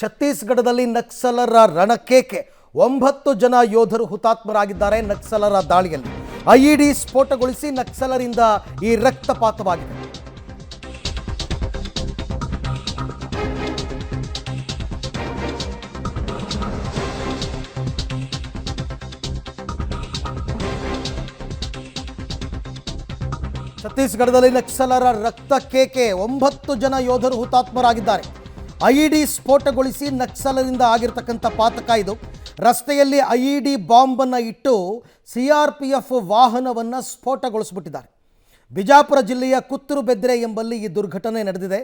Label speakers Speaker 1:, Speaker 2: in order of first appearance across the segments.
Speaker 1: ಛತ್ತೀಸ್ಗಢದಲ್ಲಿ ನಕ್ಸಲರ ರಣಕೇಕೆ 9 ಜನ ಯೋಧರು ಹುತಾತ್ಮರಾಗಿದ್ದಾರೆ ನಕ್ಸಲರ ದಾಳಿಯಲ್ಲಿ ಐಇಡಿ ಸ್ಫೋಟಗೊಳಿಸಿ ನಕ್ಸಲರಿಂದ ಈ ರಕ್ತಪಾತವಾಗಿದೆ ಛತ್ತೀಸ್ಗಢದಲ್ಲಿ ನಕ್ಸಲರ ರಕ್ತಕೇಕೆ 9 ಜನ ಯೋಧರು ಹುತಾತ್ಮರಾಗಿದ್ದಾರೆ ಐಇಡಿ ಸ್ಫೋಟಗೊಳಿಸಿ ನಕ್ಸಲರಿಂದ ಆಗಿರತಕ್ಕಂಥ ಪಾತಕ ಇದು ರಸ್ತೆಯಲ್ಲಿ ಐಇಡಿ ಬಾಂಬ್ ಅನ್ನು ಇಟ್ಟು ಸಿಆರ್ಪಿಎಫ್ ವಾಹನವನ್ನು ಸ್ಫೋಟಗೊಳಿಸಿಬಿಟ್ಟಿದ್ದಾರೆ ಬಿಜಾಪುರ ಜಿಲ್ಲೆಯ ಕುತ್ತೂರುಬೆದ್ರೆ ಎಂಬಲ್ಲಿ ಈ ದುರ್ಘಟನೆ ನಡೆದಿದೆ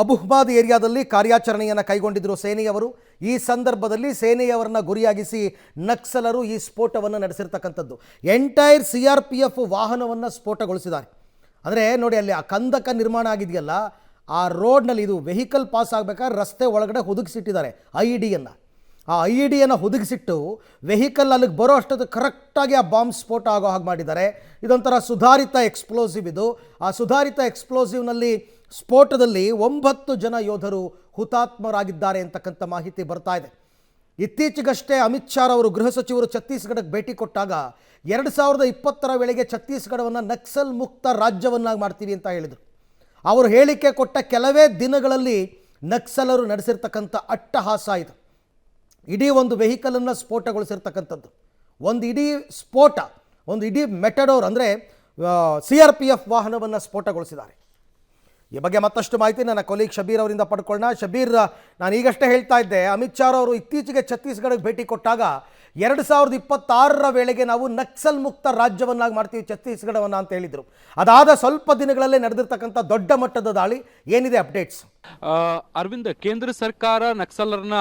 Speaker 1: ಅಬುಹ್ಮಾದ್ ಏರಿಯಾದಲ್ಲಿ ಕಾರ್ಯಾಚರಣೆಯನ್ನು ಕೈಗೊಂಡಿದ್ದರು ಸೇನೆಯವರು ಈ ಸಂದರ್ಭದಲ್ಲಿ ಸೇನೆಯವರನ್ನ ಗುರಿಯಾಗಿಸಿ ನಕ್ಸಲರು ಈ ಸ್ಫೋಟವನ್ನು ನಡೆಸಿರ್ತಕ್ಕಂಥದ್ದು ಎಂಟೈರ್ ಸಿಆರ್ಪಿಎಫ್ ವಾಹನವನ್ನು ಸ್ಫೋಟಗೊಳಿಸಿದ್ದಾರೆ ಅಂದರೆ ನೋಡಿ ಅಲ್ಲಿ ಆ ಕಂದಕ ನಿರ್ಮಾಣ ಆಗಿದೆಯಲ್ಲ ಆ ರೋಡ್ನಲ್ಲಿ ಇದು ವೆಹಿಕಲ್ ಪಾಸ್ ಆಗಬೇಕಾದ್ರೆ ರಸ್ತೆ ಒಳಗಡೆ ಹುದುಗಿಸಿಟ್ಟಿದ್ದಾರೆ ಐಇಡಿಯನ್ನು ಆ ಐಇಡಿಯನ್ನು ಹುದುಗಿಸಿಟ್ಟು ವೆಹಿಕಲ್ ಅಲ್ಲಿಗೆ ಬರೋ ಅಷ್ಟೊತ್ತು ಕರೆಕ್ಟಾಗಿ ಆ ಬಾಂಬ್ ಸ್ಫೋಟ ಆಗೋ ಹಾಗೆ ಮಾಡಿದ್ದಾರೆ ಇದೊಂಥರ ಸುಧಾರಿತ ಎಕ್ಸ್ಪ್ಲೋಸಿವ್ ಇದು ಆ ಸುಧಾರಿತ ಎಕ್ಸ್ಪ್ಲೋಸಿವ್ನಲ್ಲಿ ಸ್ಫೋಟದಲ್ಲಿ 9 ಜನ ಯೋಧರು ಹುತಾತ್ಮರಾಗಿದ್ದಾರೆ ಅಂತಕ್ಕಂಥ ಮಾಹಿತಿ ಬರ್ತಾ ಇದೆ ಇತ್ತೀಚೆಗಷ್ಟೇ ಅಮಿತ್ ಶಾ ಅವರು ಗೃಹ ಸಚಿವರು ಛತ್ತೀಸ್ಗಢಕ್ಕೆ ಭೇಟಿ ಕೊಟ್ಟಾಗ 2020 ವೇಳೆಗೆ ಛತ್ತೀಸ್ಗಢವನ್ನು ನಕ್ಸಲ್ ಮುಕ್ತ ರಾಜ್ಯವನ್ನಾಗಿ ಮಾಡ್ತೀವಿ ಅಂತ ಹೇಳಿದರು ಅವರು ಹೇಳಿಕೆ ಕೊಟ್ಟ ಕೆಲವೇ ದಿನಗಳಲ್ಲಿ ನಕ್ಸಲರು ನಡೆಸಿರ್ತಕ್ಕಂಥ ಅಟ್ಟಹಾಸ ಇದು ಇಡೀ ಒಂದು ವೆಹಿಕಲನ್ನು ಸ್ಫೋಟಗೊಳಿಸಿರ್ತಕ್ಕಂಥದ್ದು ಒಂದು ಇಡೀ ಮೆಟಡೋರ್ ಅಂದರೆ CRPF ವಾಹನವನ್ನು ಸ್ಫೋಟಗೊಳಿಸಿದ್ದಾರೆ ಈ ಬಗ್ಗೆ ಮತ್ತಷ್ಟು ಮಾಹಿತಿ ನನ್ನ ಕೊಲೀಗ್ ಶಬೀರ್ ಅವರಿಂದ ಪಡ್ಕೊಳ್ಳೋಣ ಶಬೀರ್ ನಾನು ಈಗಷ್ಟೇ ಹೇಳ್ತಾ ಇದ್ದೆ ಅಮಿತ್ ಶಾ ಅವರು ಇತ್ತೀಚೆಗೆ ಛತ್ತೀಸ್ಗಢಕ್ಕೆ ಭೇಟಿ ಕೊಟ್ಟಾಗ 2026 ವೇಳೆಗೆ ನಾವು ನಕ್ಸಲ್ ಮುಕ್ತ ರಾಜ್ಯವನ್ನಾಗಿ ಮಾಡ್ತೀವಿ ಛತ್ತೀಸ್ಗಢವನ್ನು ಅಂತ ಹೇಳಿದರು ಅದಾದ ಸ್ವಲ್ಪ ದಿನಗಳಲ್ಲೇ ನಡೆದಿರ್ತಕ್ಕಂಥ ದೊಡ್ಡ ಮಟ್ಟದ ದಾಳಿ ಏನಿದೆ ಅಪ್ಡೇಟ್ಸ್
Speaker 2: ಅರವಿಂದ್ ಕೇಂದ್ರ ಸರ್ಕಾರ ನಕ್ಸಲರ್ನ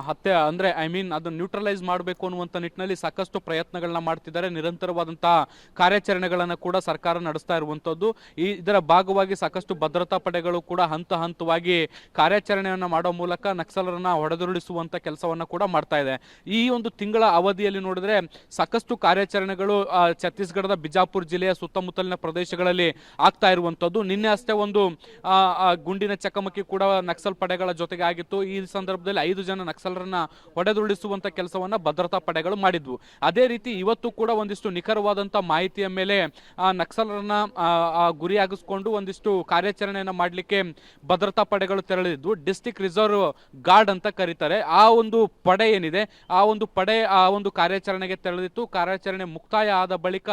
Speaker 2: ಹತ್ಯೆ ಅಂದ್ರೆ ಅದನ್ನು ನ್ಯೂಟ್ರಲೈಸ್ ಮಾಡಬೇಕು ಅನ್ನುವಂಥ ನಿಟ್ಟಿನಲ್ಲಿ ಸಾಕಷ್ಟು ಪ್ರಯತ್ನಗಳನ್ನ ಮಾಡ್ತಿದ್ದಾರೆ ನಿರಂತರವಾದಂತಹ ಕಾರ್ಯಾಚರಣೆಗಳನ್ನು ಕೂಡ ಸರ್ಕಾರ ನಡೆಸ್ತಾ ಇರುವಂತದ್ದು ಇದರ ಭಾಗವಾಗಿ ಸಾಕಷ್ಟು ಭದ್ರತಾ ಪಡೆಗಳು ಕೂಡ ಹಂತವಾಗಿ ಕಾರ್ಯಾಚರಣೆಯನ್ನು ಮಾಡೋ ಮೂಲಕ ನಕ್ಸಲರನ್ನ ಹೊಡೆದುರುಳಿಸುವಂತ ಕೆಲಸವನ್ನ ಕೂಡ ಮಾಡ್ತಾ ಇದೆ ಈ ಒಂದು ತಿಂಗಳ ಅವಧಿಯಲ್ಲಿ ನೋಡಿದ್ರೆ ಸಾಕಷ್ಟು ಕಾರ್ಯಾಚರಣೆಗಳು ಛತ್ತೀಸ್ಗಢದ ಬಿಜಾಪುರ ಜಿಲ್ಲೆಯ ಸುತ್ತಮುತ್ತಲಿನ ಪ್ರದೇಶಗಳಲ್ಲಿ ಆಗ್ತಾ ಇರುವಂತದ್ದು ನಿನ್ನೆ ಅಷ್ಟೇ ಒಂದು ಗುಂಡಿನ ಚಕಮಕಿ ಕೂಡ ನಕ್ಸಲ್ ಪಡೆಗಳ ಜೊತೆಗೆ ಆಗಿತ್ತು ಈ ಸಂದರ್ಭದಲ್ಲಿ 5 ಜನ ನಕ್ಸಲರನ್ನ ಹೊಡೆದುರುಳಿಸುವಂತ ಕೆಲಸವನ್ನ ಭದ್ರತಾ ಪಡೆಗಳು ಮಾಡಿದ್ವು ಅದೇ ರೀತಿ ಇವತ್ತು ಕೂಡ ಒಂದಿಷ್ಟು ನಿಖರವಾದಂತ ಮಾಹಿತಿಯ ಮೇಲೆ ನಕ್ಸಲರನ್ನ ಗುರಿಯಾಗಿಸಿಕೊಂಡು ಒಂದಿಷ್ಟು ಕಾರ್ಯಾಚರಣೆಯನ್ನ ಮಾಡಲಿಕ್ಕೆ ಭದ್ರತಾ ಪಡೆಗಳು ತೆರಳಿದ್ದು ಡಿಸ್ಟ್ರಿಕ್ಟ್ ರಿಸರ್ವ್ ಗಾರ್ಡ್ ಅಂತ ಕರೀತಾರೆ ಆ ಒಂದು ಪಡೆ ಏನಿದೆ ಆ ಒಂದು ಕಾರ್ಯಾಚರಣೆಗೆ ತೆರಳಿತ್ತು ಕಾರ್ಯಾಚರಣೆ ಮುಕ್ತಾಯ ಆದ ಬಳಿಕ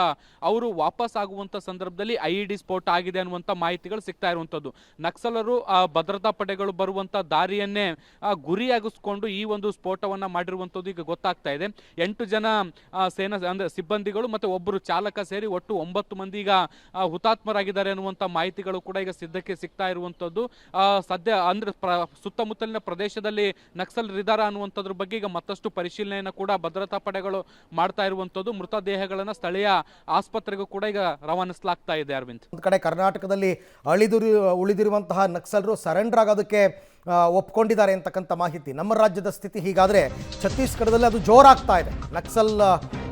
Speaker 2: ಅವರು ವಾಪಸ್ ಆಗುವಂತ ಸಂದರ್ಭದಲ್ಲಿ ಐಇಡಿ ಸ್ಫೋಟ ಆಗಿದೆ ಅನ್ನುವಂತ ಮಾಹಿತಿಗಳು ಸಿಗ್ತಾ ಇರುವಂತದ್ದು ನಕ್ಸಲರು ಭದ್ರತಾ ಪಡೆಗಳು ಬರುವಂತ ದಾರಿಯನ್ನೇ ಗುರಿಯಾಗಿಸಿಕೊಂಡು ಈ ಒಂದು ಸ್ಫೋಟವನ್ನ ಮಾಡಿರುವಂತದ್ದು ಈಗ ಗೊತ್ತಾಗ್ತಾ ಇದೆ 8 ಜನ ಸೇನಾ ಅಂದ್ರೆ ಸಿಬ್ಬಂದಿಗಳು ಮತ್ತೆ ಒಬ್ಬರು ಚಾಲಕ ಸೇರಿ ಒಟ್ಟು 9 ಮಂದಿ ಈಗ ಹುತಾತ್ಮರಾಗಿದ್ದಾರೆ ಅನ್ನುವಂತ ಮಾಹಿತಿಗಳು ಕೂಡ ಈಗ ಸಿಗ್ತಾ ಇರುವಂತದ್ದು ಸದ್ಯ ಅಂದ್ರೆ ಸುತ್ತಮುತ್ತಲಿನ ಪ್ರದೇಶದಲ್ಲಿ ನಕ್ಸಲರಿದ್ದಾರ ಅನ್ನುವಂಥದ್ರ ಬಗ್ಗೆ ಈಗ ಮತ್ತಷ್ಟು ಪರಿಶೀಲನೆಯನ್ನು ಕೂಡ ಭದ್ರತಾ ಪಡೆಗಳು ಮಾಡ್ತಾ ಇರುವಂತದ್ದು ಮೃತದೇಹಗಳನ್ನ ಸ್ಥಳೀಯ ಆಸ್ಪತ್ರೆಗೂ ಕೂಡ ಈಗ ರವಾನಿಸಲಾಗ್ತಾ ಇದೆ ಅರವಿಂದ್
Speaker 1: ಒಂದು ಕಡೆ ಕರ್ನಾಟಕದಲ್ಲಿ ಉಳಿದಿರುವಂತಹ ನಕ್ಸಲರು ಸರೆಂಡರ್ ಆಗೋದಕ್ಕೆ ಒಪ್ಕೊಂಡಿದ್ದಾರೆ ಅಂತಕ್ಕಂಥ ಮಾಹಿತಿ ನಮ್ಮ ರಾಜ್ಯದ ಸ್ಥಿತಿ ಹೀಗಾದರೆ ಛತ್ತೀಸ್ಗಢದಲ್ಲಿ ಅದು ಜೋರಾಗ್ತಾ ಇದೆ ನಕ್ಸಲ್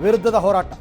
Speaker 1: ವಿರುದ್ಧದ ಹೋರಾಟ